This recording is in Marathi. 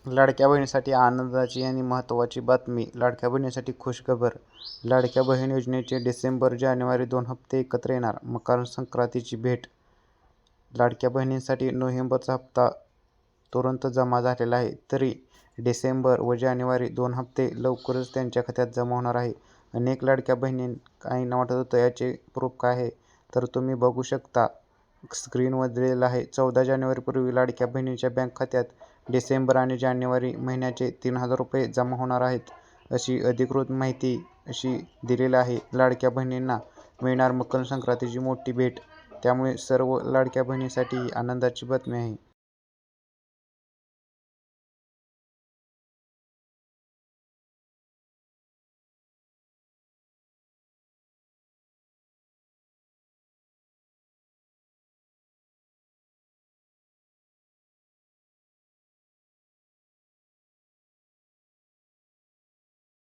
लाडक्या बहिणीसाठी आनंदाची आणि महत्त्वाची बातमी. लाडक्या बहिणीसाठी खुशखबर. लाडक्या बहीण योजनेचे डिसेंबर-जानेवारी 2 हप्ते एकत्र येणार. मकर संक्रांतीची भेट. लाडक्या बहिणींसाठी नोव्हेंबरचा हप्ता तुरंत जमा झालेला आहे, तरी डिसेंबर व जानेवारी 2 हप्ते लवकरच त्यांच्या खात्यात जमा होणार आहे. अनेक लाडक्या काहींना वाटत होतं याचे प्रूफ काय आहे, तर तुम्ही बघू शकता स्क्रीनवर दिलेलं आहे. 14 जानेवारीपूर्वी लाडक्या बहिणीच्या बँक खात्यात डिसेंबर आणि जानेवारी महिन्याचे 3,000 रुपये जमा होणार आहेत, अशी अधिकृत माहिती दिलेली आहे. लाडक्या बहिणींना मिळणार मकर संक्रांतीची मोठी भेट, त्यामुळे सर्व लाडक्या बहिणींसाठी ही आनंदाची बातमी आहे.